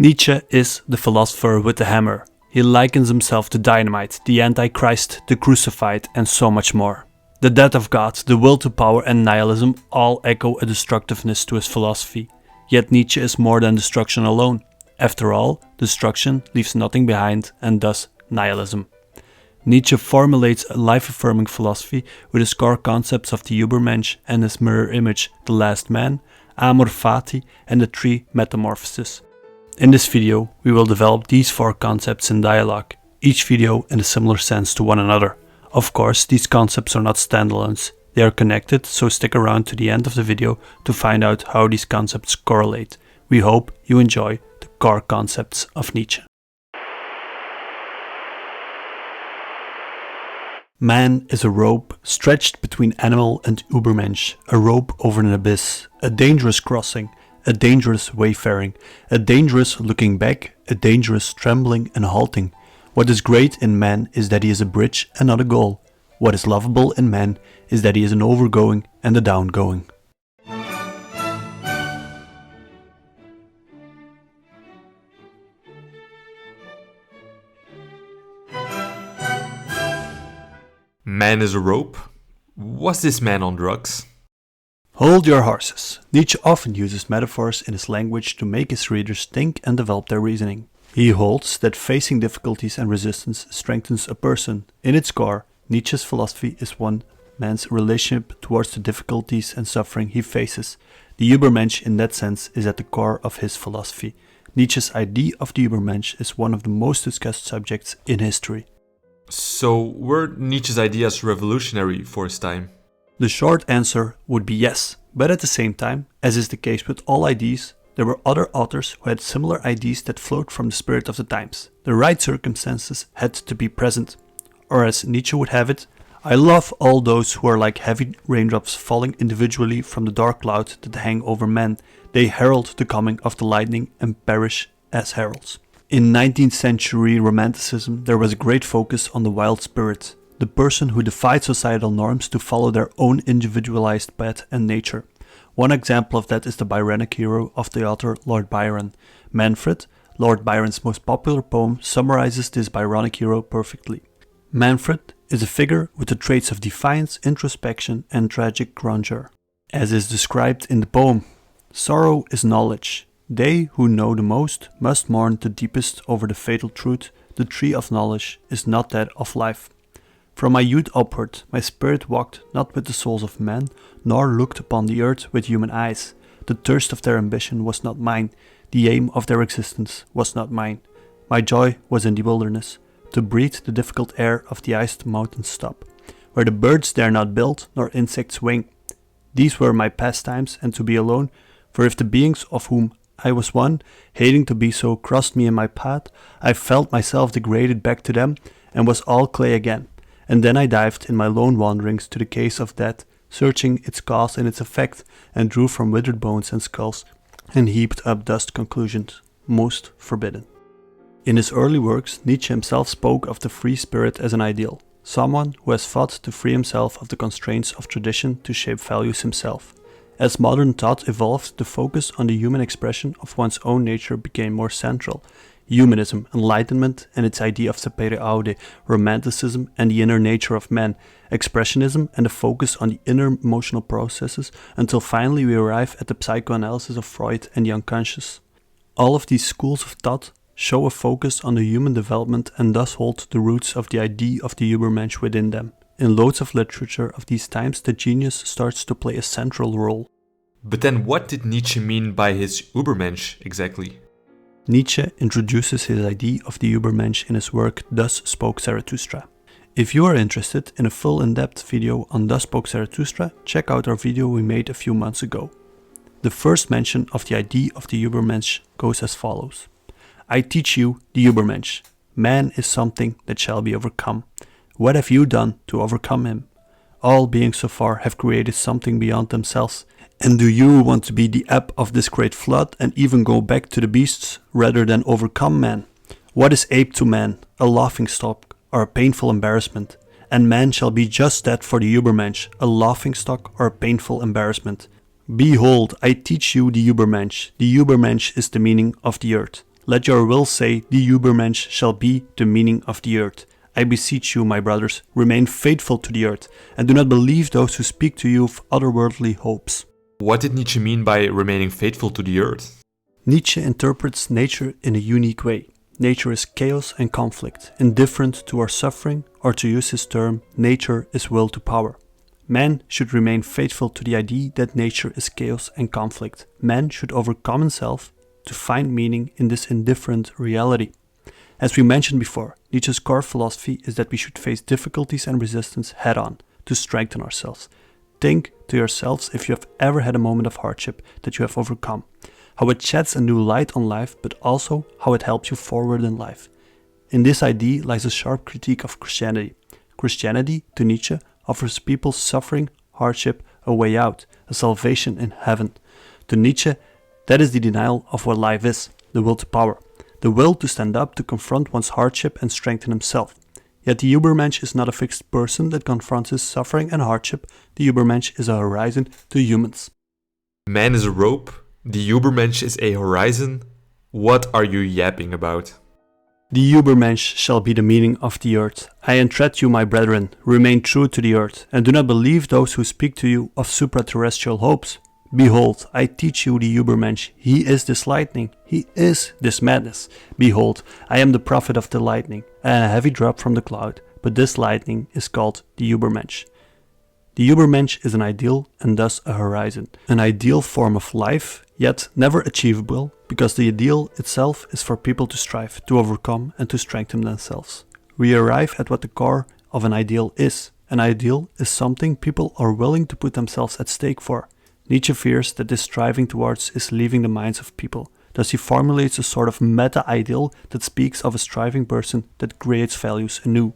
Nietzsche is the philosopher with the hammer. He likens himself to dynamite, the Antichrist, the crucified, and so much more. The death of God, the will to power, and nihilism all echo a destructiveness to his philosophy. Yet Nietzsche is more than destruction alone. After all, destruction leaves nothing behind, and thus nihilism. Nietzsche formulates a life-affirming philosophy with his core concepts of the Übermensch and his mirror image, the last man, Amor Fati, and the Three Metamorphoses. In this video, we will develop these four concepts in dialogue, each video in a similar sense to one another. Of course, these concepts are not standalones. They are connected, so stick around to the end of the video to find out how these concepts correlate. We hope you enjoy the core concepts of Nietzsche. Man is a rope stretched between animal and Übermensch, a rope over an abyss, a dangerous crossing, a dangerous wayfaring, a dangerous looking back, a dangerous trembling and halting. What is great in man is that he is a bridge and not a goal. What is lovable in man is that he is an overgoing and a downgoing. Man is a rope? Was this man on drugs? Hold your horses. Nietzsche often uses metaphors in his language to make his readers think and develop their reasoning. He holds that facing difficulties and resistance strengthens a person. In its core, Nietzsche's philosophy is one man's relationship towards the difficulties and suffering he faces. The Übermensch in that sense is at the core of his philosophy. Nietzsche's idea of the Übermensch is one of the most discussed subjects in history. So were Nietzsche's ideas revolutionary for his time? The short answer would be yes, but at the same time, as is the case with all ideas, there were other authors who had similar ideas that flowed from the spirit of the times. The right circumstances had to be present. Or as Nietzsche would have it, I love all those who are like heavy raindrops falling individually from the dark cloud that hang over men. They herald the coming of the lightning and perish as heralds. In 19th century Romanticism, there was a great focus on the wild spirit. The person who defied societal norms to follow their own individualized path and nature. One example of that is the Byronic hero of the author Lord Byron. Manfred, Lord Byron's most popular poem, summarizes this Byronic hero perfectly. Manfred is a figure with the traits of defiance, introspection, and tragic grandeur. As is described in the poem, sorrow is knowledge. They who know the most must mourn the deepest over the fatal truth, the tree of knowledge is not that of life. From my youth upward, my spirit walked not with the souls of men, nor looked upon the earth with human eyes. The thirst of their ambition was not mine, the aim of their existence was not mine. My joy was in the wilderness, to breathe the difficult air of the iced mountain's top, where the birds dare not build, nor insects wing. These were my pastimes, and to be alone, for if the beings of whom I was one, hating to be so, crossed me in my path, I felt myself degraded back to them, and was all clay again. And then I dived in my lone wanderings to the case of death, searching its cause and its effect, and drew from withered bones and skulls, and heaped up dust conclusions, most forbidden. In his early works, Nietzsche himself spoke of the free spirit as an ideal, someone who has fought to free himself of the constraints of tradition to shape values himself. As modern thought evolved, the focus on the human expression of one's own nature became more central. Humanism, enlightenment and its idea of sapere aude, romanticism and the inner nature of man, expressionism and the focus on the inner emotional processes, until finally we arrive at the psychoanalysis of Freud and the unconscious. All of these schools of thought show a focus on the human development and thus hold the roots of the idea of the Übermensch within them. In loads of literature of these times, the genius starts to play a central role. But then what did Nietzsche mean by his Übermensch exactly? Nietzsche introduces his idea of the Übermensch in his work Thus Spoke Zarathustra. If you are interested in a full in-depth video on Thus Spoke Zarathustra, check out our video we made a few months ago. The first mention of the idea of the Übermensch goes as follows. I teach you the Übermensch. Man is something that shall be overcome. What have you done to overcome him? All beings so far have created something beyond themselves. And do you want to be the ebb of this great flood and even go back to the beasts rather than overcome man? What is ape to man? A laughingstock or a painful embarrassment? And man shall be just that for the Übermensch, a laughingstock or a painful embarrassment. Behold, I teach you the Übermensch. The Übermensch is the meaning of the earth. let your will say the Übermensch shall be the meaning of the earth. I beseech you, my brothers, remain faithful to the earth, and do not believe those who speak to you of otherworldly hopes. What did Nietzsche mean by remaining faithful to the earth? Nietzsche interprets nature in a unique way. Nature is chaos and conflict, indifferent to our suffering, or to use his term, nature is will to power. Man should remain faithful to the idea that nature is chaos and conflict. Man should overcome himself to find meaning in this indifferent reality. As we mentioned before, Nietzsche's core philosophy is that we should face difficulties and resistance head-on to strengthen ourselves. Think to yourselves if you have ever had a moment of hardship that you have overcome, how it sheds a new light on life, but also how it helps you forward in life. In this idea lies a sharp critique of Christianity. Christianity, to Nietzsche, offers people suffering, hardship, a way out, a salvation in heaven. To Nietzsche, that is the denial of what life is, the will to power. The will to stand up to confront one's hardship and strengthen himself. Yet the Übermensch is not a fixed person that confronts his suffering and hardship. The Übermensch is a horizon to humans. Man is a rope, the Übermensch is a horizon. What are you yapping about? The Übermensch shall be the meaning of the earth. I entreat you, my brethren, remain true to the earth, and do not believe those who speak to you of supraterrestrial hopes. Behold, I teach you the Übermensch. He is this lightning. He is this madness. Behold, I am the prophet of the lightning, a heavy drop from the cloud, but this lightning is called the Übermensch. The Übermensch is an ideal and thus a horizon, an ideal form of life, yet never achievable, because the ideal itself is for people to strive, to overcome and to strengthen themselves. We arrive at what the core of an ideal is. An ideal is something people are willing to put themselves at stake for. Nietzsche fears that this striving towards is leaving the minds of people. Thus he formulates a sort of meta-ideal that speaks of a striving person that creates values anew.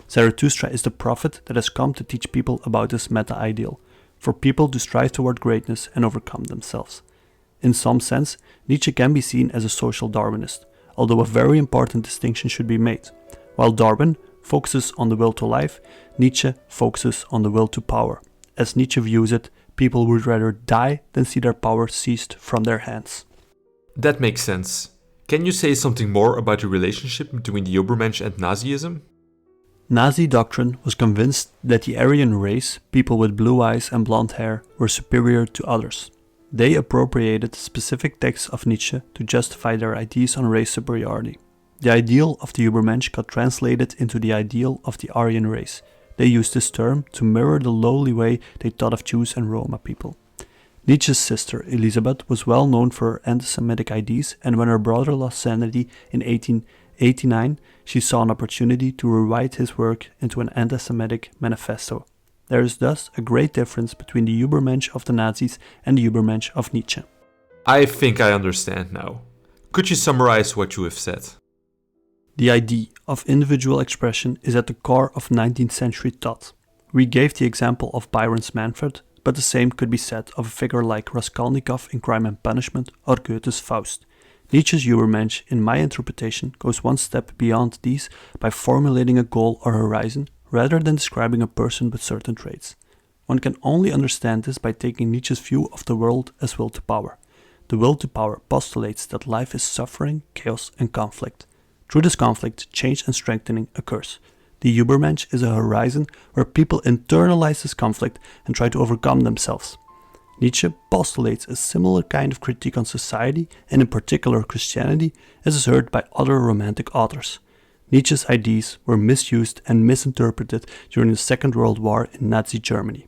Zarathustra is the prophet that has come to teach people about this meta-ideal, for people to strive toward greatness and overcome themselves. In some sense, Nietzsche can be seen as a social Darwinist, although a very important distinction should be made. While Darwin focuses on the will to life, Nietzsche focuses on the will to power. As Nietzsche views it, people would rather die than see their power seized from their hands. That makes sense. Can you say something more about the relationship between the Übermensch and Nazism? Nazi doctrine was convinced that the Aryan race, people with blue eyes and blonde hair, were superior to others. They appropriated specific texts of Nietzsche to justify their ideas on race superiority. The ideal of the Übermensch got translated into the ideal of the Aryan race. They used this term to mirror the lowly way they thought of Jews and Roma people. Nietzsche's sister Elisabeth was well known for her anti-Semitic ideas, and when her brother lost sanity in 1889, she saw an opportunity to rewrite his work into an anti-Semitic manifesto. There is thus a great difference between the Übermensch of the Nazis and the Übermensch of Nietzsche. I think I understand now. Could you summarize what you have said? The idea of individual expression is at the core of 19th century thought. We gave the example of Byron's Manfred, but the same could be said of a figure like Raskolnikov in Crime and Punishment or Goethe's Faust. Nietzsche's Übermensch, in my interpretation, goes one step beyond these by formulating a goal or horizon rather than describing a person with certain traits. One can only understand this by taking Nietzsche's view of the world as will to power. The will to power postulates that life is suffering, chaos and conflict. Through this conflict, change and strengthening occurs. The Übermensch is a horizon where people internalize this conflict and try to overcome themselves. Nietzsche postulates a similar kind of critique on society, and in particular Christianity, as is heard by other Romantic authors. Nietzsche's ideas were misused and misinterpreted during the Second World War in Nazi Germany.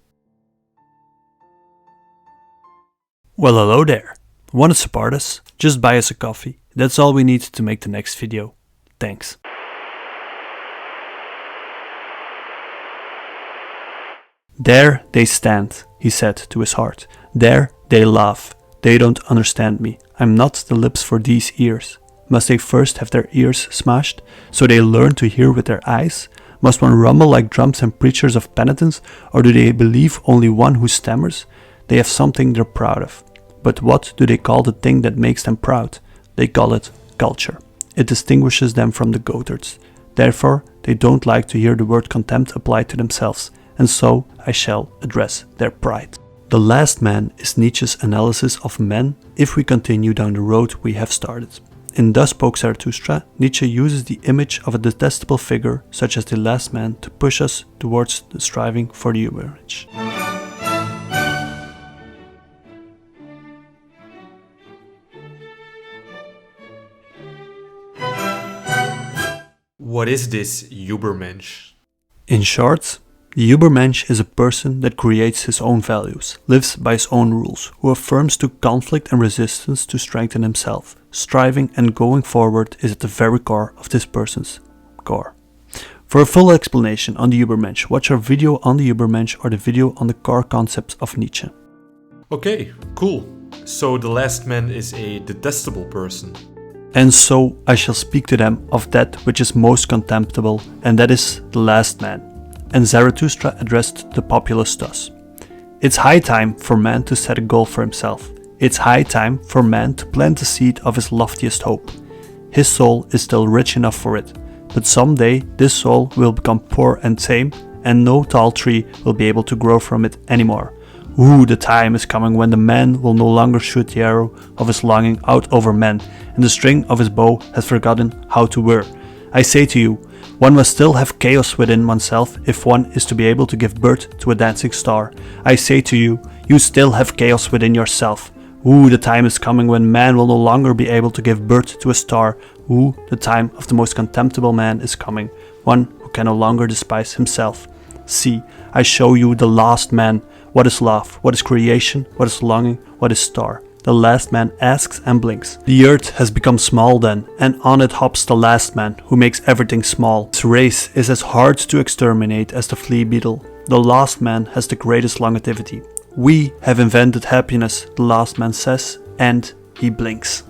Well, hello there. Want to support us? Just buy us a coffee. That's all we need to make the next video. Thanks. There they stand, he said to his heart. There they laugh. They don't understand me. I'm not the lips for these ears. Must they first have their ears smashed, so they learn to hear with their eyes? Must one rumble like drums and preachers of penitence, or do they believe only one who stammers? They have something they're proud of. But what do they call the thing that makes them proud? They call it culture. It distinguishes them from the goatherds. Therefore, they don't like to hear the word contempt applied to themselves, and so I shall address their pride. The Last Man is Nietzsche's analysis of men if we continue down the road we have started. In Thus Spoke Zarathustra, Nietzsche uses the image of a detestable figure, such as the last man, to push us towards the striving for the Übermensch. What is this Übermensch? In short, the Übermensch is a person that creates his own values, lives by his own rules, who affirms to conflict and resistance to strengthen himself. Striving and going forward is at the very core of this person's core. For a full explanation on the Übermensch, watch our video on the Übermensch or the video on the core concepts of Nietzsche. Okay, cool. So the last man is a detestable person. And so I shall speak to them of that which is most contemptible, and that is the last man. And Zarathustra addressed the populace thus: It's high time for man to set a goal for himself. It's high time for man to plant the seed of his loftiest hope. His soul is still rich enough for it, but someday this soul will become poor and tame, and no tall tree will be able to grow from it anymore. Ooh, the time is coming when the man will no longer shoot the arrow of his longing out over men, and the string of his bow has forgotten how to whir. I say to you, one must still have chaos within oneself if one is to be able to give birth to a dancing star. I say to you, you still have chaos within yourself. Ooh, the time is coming when man will no longer be able to give birth to a star. Ooh, the time of the most contemptible man is coming, one who can no longer despise himself. See, I show you the last man. What is love? What is creation? What is longing? What is star? The last man asks and blinks. The earth has become small then, and on it hops the last man, who makes everything small. His race is as hard to exterminate as the flea beetle. The last man has the greatest longevity. We have invented happiness, the last man says, and he blinks.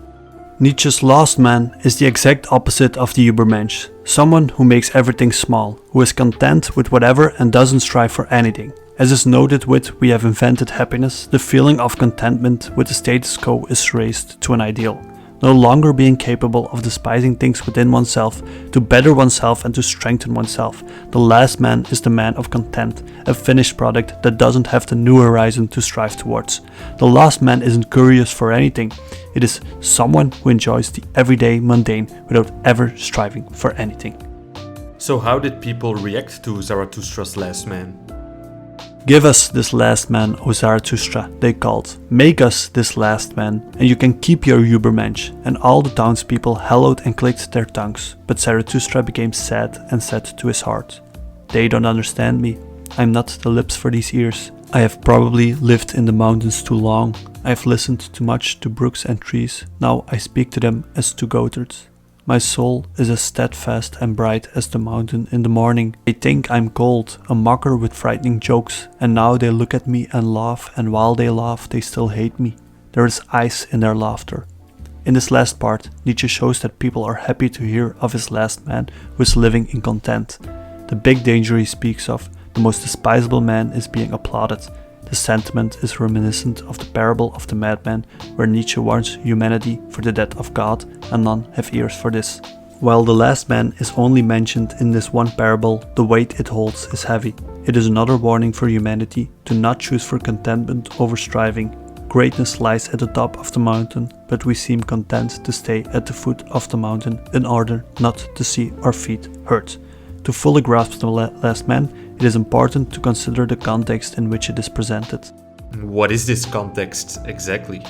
Nietzsche's last man is the exact opposite of the Übermensch, someone who makes everything small, who is content with whatever and doesn't strive for anything. As is noted with We have invented happiness, the feeling of contentment with the status quo is raised to an ideal. No longer being capable of despising things within oneself, to better oneself and to strengthen oneself. The last man is the man of content, a finished product that doesn't have the new horizon to strive towards. The last man isn't curious for anything. It is someone who enjoys the everyday mundane without ever striving for anything. So how did people react to Zarathustra's last man? Give us this last man, O Zarathustra, they called. Make us this last man, and you can keep your Übermensch. And all the townspeople hallowed and clicked their tongues. But Zarathustra became sad and said to his heart, They don't understand me. I'm not the lips for these ears. I have probably lived in the mountains too long. I have listened too much to brooks and trees. Now I speak to them as to goatherds. My soul is as steadfast and bright as the mountain in the morning. They think I'm cold, a mocker with frightening jokes, and now they look at me and laugh, and while they laugh they still hate me. There is ice in their laughter. In this last part, Nietzsche shows that people are happy to hear of his last man who is living in content. The big danger he speaks of, the most despisable man, is being applauded. The sentiment is reminiscent of the parable of the madman, where Nietzsche warns humanity for the death of God, and none have ears for this. While the last man is only mentioned in this one parable, the weight it holds is heavy. It is another warning for humanity to not choose for contentment over striving. Greatness lies at the top of the mountain, but we seem content to stay at the foot of the mountain in order not to see our feet hurt. To fully grasp the last man, it is important to consider the context in which it is presented. What is this context exactly?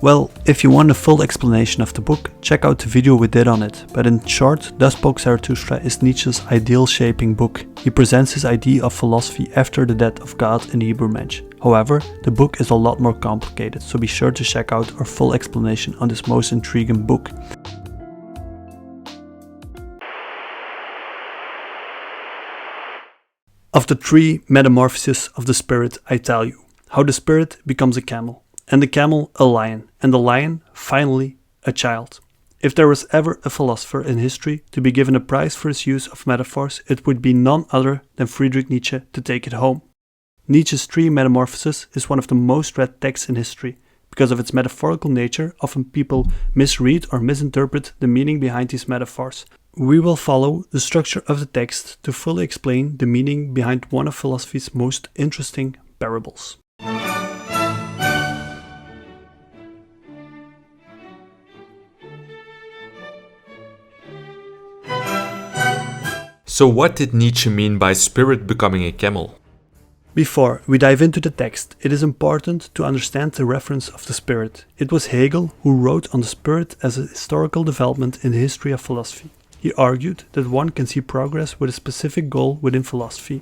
Well, if you want a full explanation of the book, check out the video we did on it. But in short, Thus Spoke Zarathustra is Nietzsche's ideal-shaping book. He presents his idea of philosophy after the death of God in the Übermensch. However, the book is a lot more complicated, so be sure to check out our full explanation on this most intriguing book. Of the three metamorphoses of the spirit, I tell you, how the spirit becomes a camel, and the camel a lion, and the lion, finally, a child. If there was ever a philosopher in history to be given a prize for his use of metaphors, it would be none other than Friedrich Nietzsche to take it home. Nietzsche's Three Metamorphoses is one of the most read texts in history. Because of its metaphorical nature, often people misread or misinterpret the meaning behind these metaphors. We will follow the structure of the text to fully explain the meaning behind one of philosophy's most interesting parables. So what did Nietzsche mean by spirit becoming a camel? Before we dive into the text, it is important to understand the reference of the spirit. It was Hegel who wrote on the spirit as a historical development in the history of philosophy. He argued that one can see progress with a specific goal within philosophy.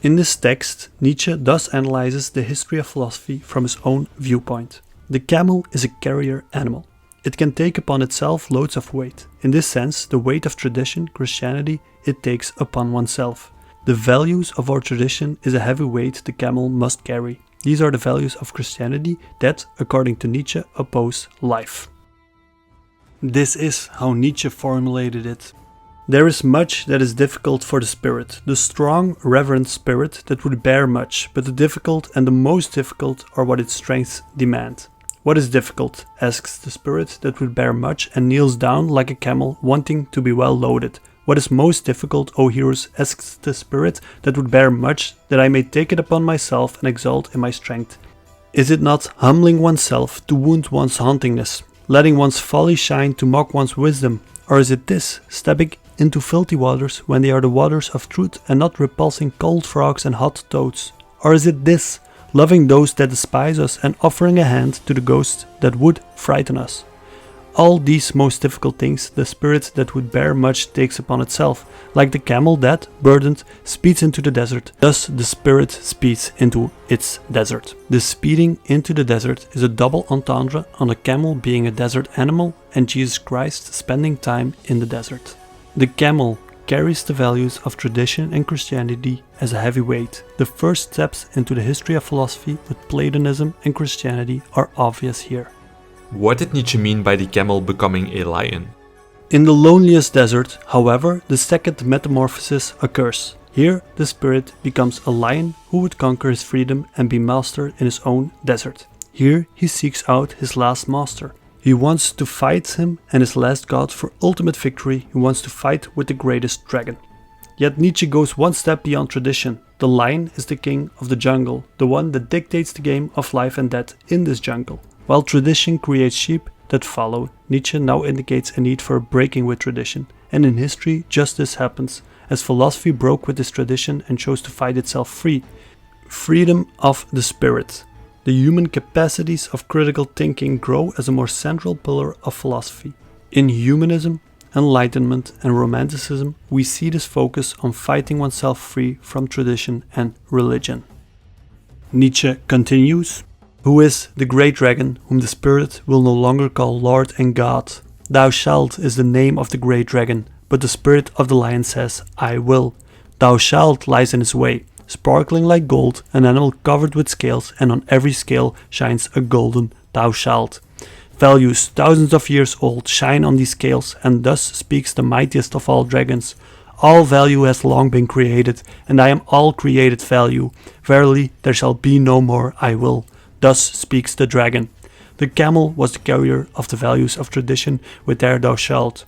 In this text, Nietzsche thus analyzes the history of philosophy from his own viewpoint. The camel is a carrier animal. It can take upon itself loads of weight. In this sense, the weight of tradition, Christianity, it takes upon oneself. The values of our tradition is a heavy weight the camel must carry. These are the values of Christianity that, according to Nietzsche, oppose life. This is how Nietzsche formulated it. There is much that is difficult for the spirit, the strong, reverent spirit that would bear much, but the difficult and the most difficult are what its strengths demand. What is difficult? Asks the spirit that would bear much and kneels down like a camel, wanting to be well loaded. What is most difficult, O heroes, asks the spirit that would bear much, that I may take it upon myself and exult in my strength. Is it not humbling oneself to wound one's hauntingness, letting one's folly shine to mock one's wisdom? Or is it this, stepping into filthy waters when they are the waters of truth and not repulsing cold frogs and hot toads? Or is it this, loving those that despise us and offering a hand to the ghosts that would frighten us? All these most difficult things the spirit that would bear much takes upon itself, like the camel that, burdened, speeds into the desert. Thus the spirit speeds into its desert. The speeding into the desert is a double entendre on the camel being a desert animal and Jesus Christ spending time in the desert. The camel carries the values of tradition and Christianity as a heavy weight. The first steps into the history of philosophy with Platonism and Christianity are obvious here. What did Nietzsche mean by the camel becoming a lion? In the loneliest desert, however, the second metamorphosis occurs. Here, the spirit becomes a lion who would conquer his freedom and be master in his own desert. Here, he seeks out his last master. He wants to fight him and his last god for ultimate victory. He wants to fight with the greatest dragon. Yet Nietzsche goes one step beyond tradition. The lion is the king of the jungle, the one that dictates the game of life and death in this jungle. While tradition creates sheep that follow, Nietzsche now indicates a need for a breaking with tradition, and in history just this happens, as philosophy broke with this tradition and chose to fight itself free. Freedom of the spirit. The human capacities of critical thinking grow as a more central pillar of philosophy. In humanism, enlightenment and romanticism, we see this focus on fighting oneself free from tradition and religion. Nietzsche continues, who is the great dragon whom the spirit will no longer call Lord and God. Thou shalt is the name of the great dragon, but the spirit of the lion says, I will. Thou shalt lies in his way, sparkling like gold, an animal covered with scales, and on every scale shines a golden thou shalt. Values thousands of years old shine on these scales, and thus speaks the mightiest of all dragons. All value has long been created, and I am all created value. Verily, there shall be no more I will. Thus speaks the dragon. The camel was the carrier of the values of tradition with their thou shalt.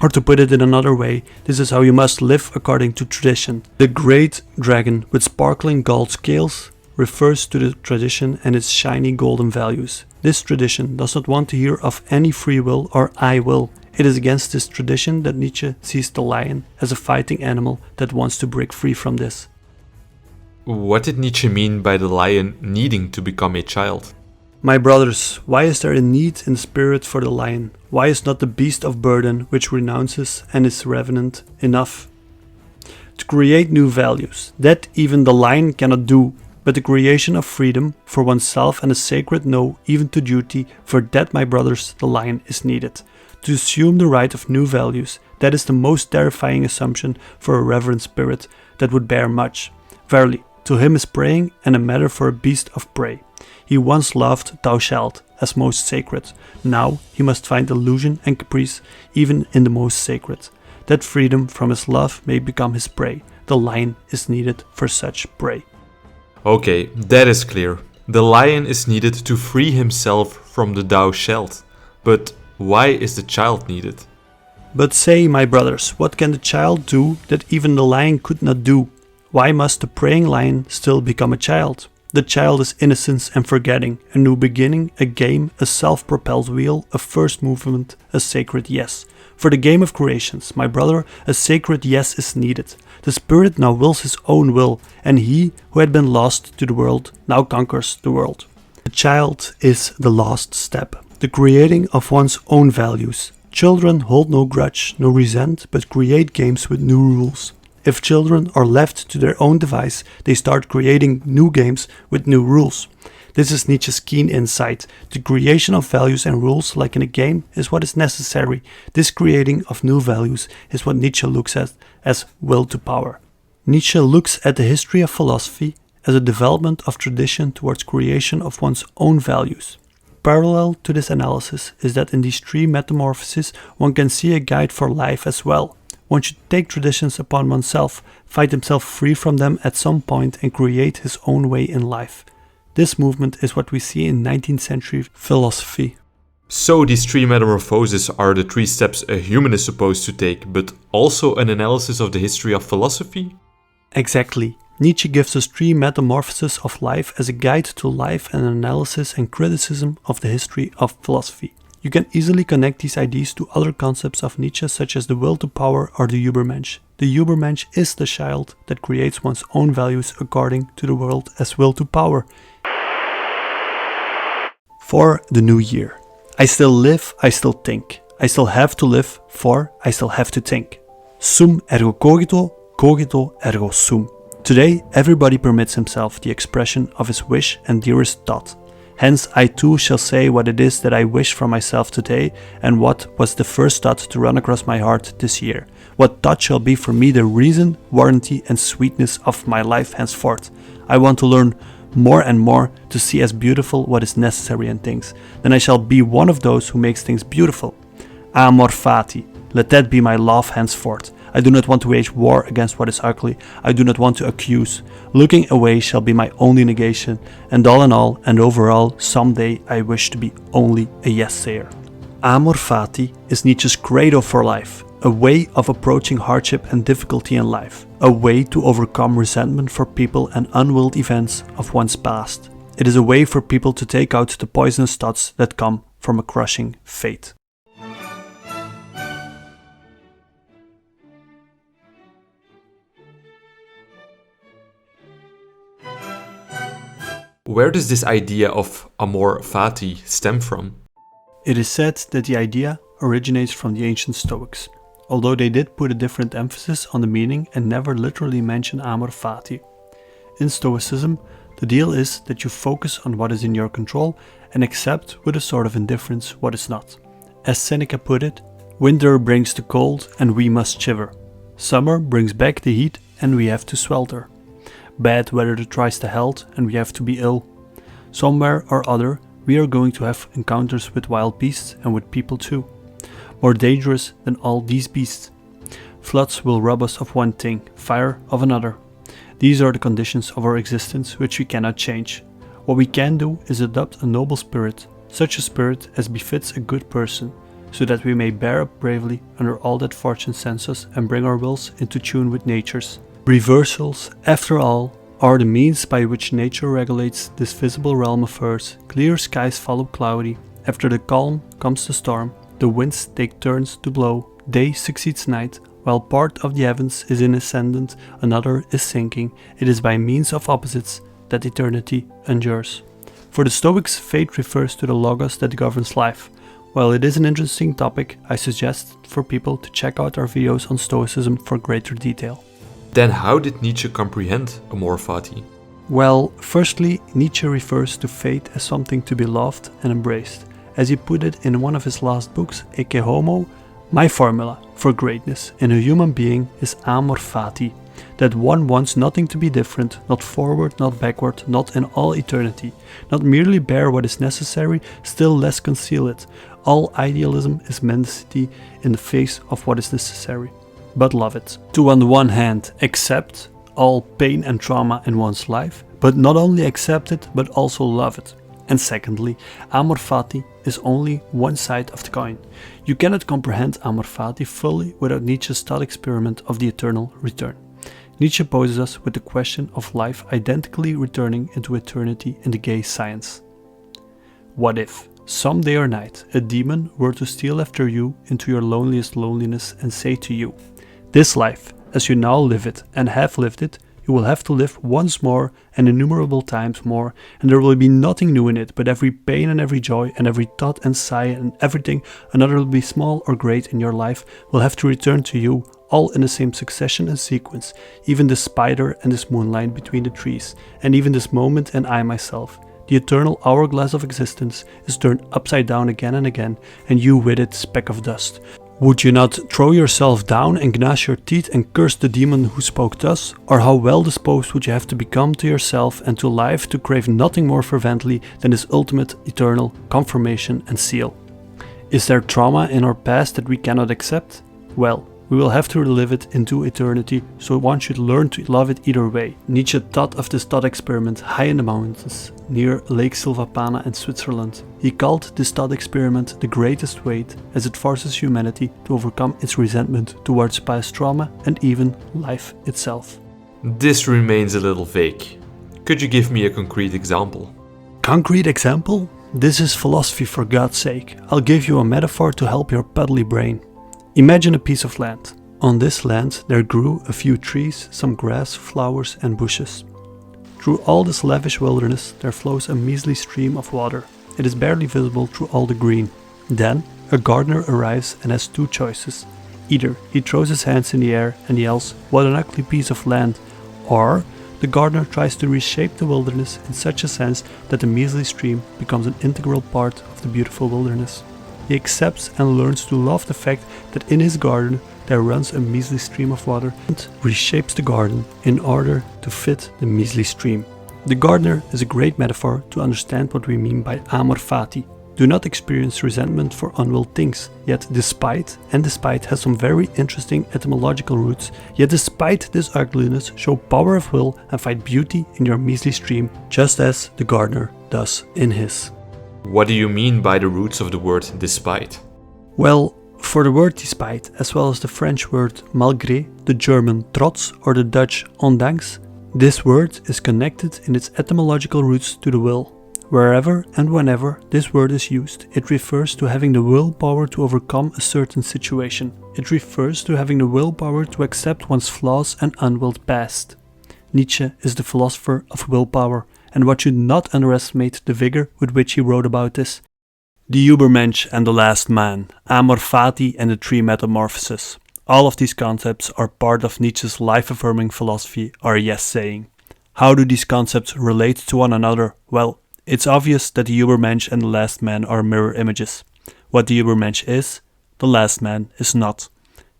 Or to put it in another way, this is how you must live according to tradition. The great dragon with sparkling gold scales refers to the tradition and its shiny golden values. This tradition does not want to hear of any free will or I will. It is against this tradition that Nietzsche sees the lion as a fighting animal that wants to break free from this. What did Nietzsche mean by the lion needing to become a child? My brothers, why is there a need in the spirit for the lion? Why is not the beast of burden which renounces and is revenant enough? To create new values, that even the lion cannot do, but the creation of freedom for oneself and a sacred no even to duty, for that, my brothers, the lion is needed. To assume the right of new values, that is the most terrifying assumption for a reverent spirit that would bear much. Verily, to him is praying and a matter for a beast of prey. He once loved thou shalt as most sacred. Now he must find illusion and caprice even in the most sacred. That freedom from his love may become his prey. The lion is needed for such prey. Okay, that is clear. The lion is needed to free himself from the thou shalt. But why is the child needed? But say, my brothers, what can the child do that even the lion could not do? Why must the praying lion still become a child? The child is innocence and forgetting, a new beginning, a game, a self-propelled wheel, a first movement, a sacred yes. For the game of creations, my brother, a sacred yes is needed. The spirit now wills his own will, and he who had been lost to the world now conquers the world. The child is the last step, the creating of one's own values. Children hold no grudge, no resent, but create games with new rules. If children are left to their own device, they start creating new games with new rules. This is Nietzsche's keen insight. The creation of values and rules, like in a game, is what is necessary. This creating of new values is what Nietzsche looks at as will to power. Nietzsche looks at the history of philosophy as a development of tradition towards creation of one's own values. Parallel to this analysis is that in these three metamorphoses one can see a guide for life as well. One should take traditions upon oneself, fight himself free from them at some point and create his own way in life. This movement is what we see in 19th century philosophy. So these three metamorphoses are the 3 steps a human is supposed to take, but also an analysis of the history of philosophy? Exactly. Nietzsche gives us 3 metamorphoses of life as a guide to life and analysis and criticism of the history of philosophy. You can easily connect these ideas to other concepts of Nietzsche such as the will to power or the Übermensch. The Übermensch is the child that creates one's own values according to the world as will to power. For the new year. I still live, I still think. I still have to live, for I still have to think. Sum ergo cogito, cogito ergo sum. Today, everybody permits himself the expression of his wish and dearest thought. Hence, I too shall say what it is that I wish for myself today, and what was the first thought to run across my heart this year. What thought shall be for me the reason, warranty, and sweetness of my life henceforth. I want to learn more and more to see as beautiful what is necessary in things. Then I shall be one of those who makes things beautiful. Amor Fati, let that be my love henceforth. I do not want to wage war against what is ugly. I do not want to accuse. Looking away shall be my only negation, and all in all and overall, someday I wish to be only a yes-sayer. Amor Fati is Nietzsche's credo for life, a way of approaching hardship and difficulty in life, a way to overcome resentment for people and unwilled events of one's past. It is a way for people to take out the poisonous thoughts that come from a crushing fate. Where does this idea of amor fati stem from? It is said that the idea originates from the ancient Stoics, although they did put a different emphasis on the meaning and never literally mention amor fati. In Stoicism, the deal is that you focus on what is in your control and accept with a sort of indifference what is not. As Seneca put it, winter brings the cold and we must shiver. Summer brings back the heat and we have to swelter. Bad weather tries to health and we have to be ill. Somewhere or other, we are going to have encounters with wild beasts and with people too. More dangerous than all these beasts. Floods will rob us of one thing, fire of another. These are the conditions of our existence which we cannot change. What we can do is adopt a noble spirit, such a spirit as befits a good person, so that we may bear up bravely under all that fortune sends us and bring our wills into tune with nature's. Reversals, after all, are the means by which nature regulates this visible realm of hers. Clear skies follow cloudy. After the calm comes the storm. The winds take turns to blow. Day succeeds night. While part of the heavens is in ascendant, another is sinking. It is by means of opposites that eternity endures. For the Stoics, fate refers to the logos that governs life. While it is an interesting topic, I suggest for people to check out our videos on Stoicism for greater detail. Then how did Nietzsche comprehend amor fati? Well, firstly, Nietzsche refers to fate as something to be loved and embraced. As he put it in one of his last books, Ecce Homo, my formula for greatness in a human being is amor fati, that one wants nothing to be different, not forward, not backward, not in all eternity, not merely bear what is necessary, still less conceal it. All idealism is mendacity in the face of what is necessary, but love it. To on the one hand accept all pain and trauma in one's life, but not only accept it, but also love it. And secondly, amor fati is only one side of the coin. You cannot comprehend amor fati fully without Nietzsche's thought experiment of the eternal return. Nietzsche poses us with the question of life identically returning into eternity in the gay science. What if? some day or night, a demon were to steal after you into your loneliest loneliness and say to you, "This life, as you now live it and have lived it, you will have to live once more and innumerable times more, and there will be nothing new in it, but every pain and every joy and every thought and sigh and everything, another will be small or great in your life, will have to return to you, all in the same succession and sequence, even this spider and this moonlight between the trees, and even this moment and I myself. The eternal hourglass of existence is turned upside down again and again, and you with it, speck of dust. Would you not throw yourself down and gnash your teeth and curse the demon who spoke thus? Or how well disposed would you have to become to yourself and to life to crave nothing more fervently than this ultimate, eternal confirmation and seal? Is there trauma in our past that we cannot accept? Well, we will have to relive it into eternity, so one should learn to love it either way. Nietzsche thought of this thought experiment high in the mountains, near Lake Silvapana in Switzerland. He called this thought experiment the greatest weight, as it forces humanity to overcome its resentment towards past trauma and even life itself. This remains a little vague. Could you give me a concrete example? Concrete example? This is philosophy, for God's sake. I'll give you a metaphor to help your puddly brain. Imagine a piece of land. On this land there grew a few trees, some grass, flowers and bushes. Through all this lavish wilderness there flows a measly stream of water. It is barely visible through all the green. Then a gardener arrives and has two choices. Either he throws his hands in the air and yells, "What an ugly piece of land," or the gardener tries to reshape the wilderness in such a sense that the measly stream becomes an integral part of the beautiful wilderness. He accepts and learns to love the fact that in his garden there runs a measly stream of water and reshapes the garden in order to fit the measly stream. The gardener is a great metaphor to understand what we mean by amor fati. Do not experience resentment for unwilled things, yet despite has some very interesting etymological roots, yet despite this ugliness show power of will and find beauty in your measly stream, just as the gardener does in his. What do you mean by the roots of the word despite? Well, for the word despite, as well as the French word malgré, the German trotz or the Dutch ondanks, this word is connected in its etymological roots to the will. Wherever and whenever this word is used, it refers to having the willpower to overcome a certain situation. It refers to having the willpower to accept one's flaws and unwilled past. Nietzsche is the philosopher of willpower, and one should not underestimate the vigor with which he wrote about this. The Übermensch and the Last Man, Amor Fati and the Three Metamorphoses. All of these concepts are part of Nietzsche's life-affirming philosophy or yes-saying. How do these concepts relate to one another? Well, it's obvious that the Übermensch and the Last Man are mirror images. What the Übermensch is, the Last Man is not.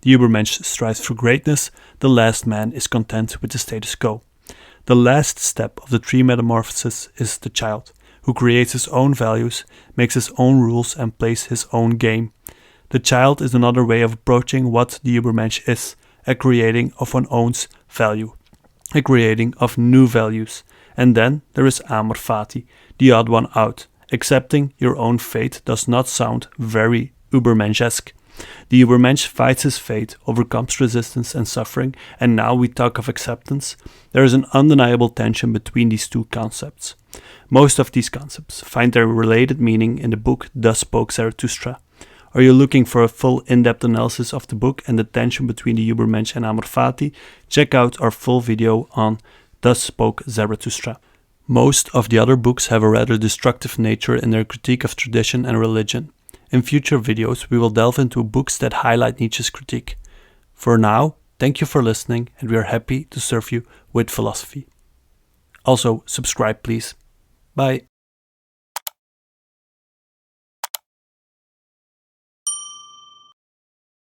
The Übermensch strives for greatness, the Last Man is content with the status quo. The last step of the Three Metamorphoses is the child, who creates his own values, makes his own rules and plays his own game. The child is another way of approaching what the Übermensch is, a creating of one's own value, a creating of new values. And then there is Amor Fati, the odd one out. Accepting your own fate does not sound very Übermenschesque. The Übermensch fights his fate, overcomes resistance and suffering, and now we talk of acceptance. There is an undeniable tension between these two concepts. Most of these concepts find their related meaning in the book Thus Spoke Zarathustra. Are you looking for a full in-depth analysis of the book and the tension between the Übermensch and Amor Fati? Check out our full video on Thus Spoke Zarathustra. Most of the other books have a rather destructive nature in their critique of tradition and religion. In future videos, we will delve into books that highlight Nietzsche's critique. For now, thank you for listening, and we are happy to serve you with philosophy. Also, subscribe please. Bye.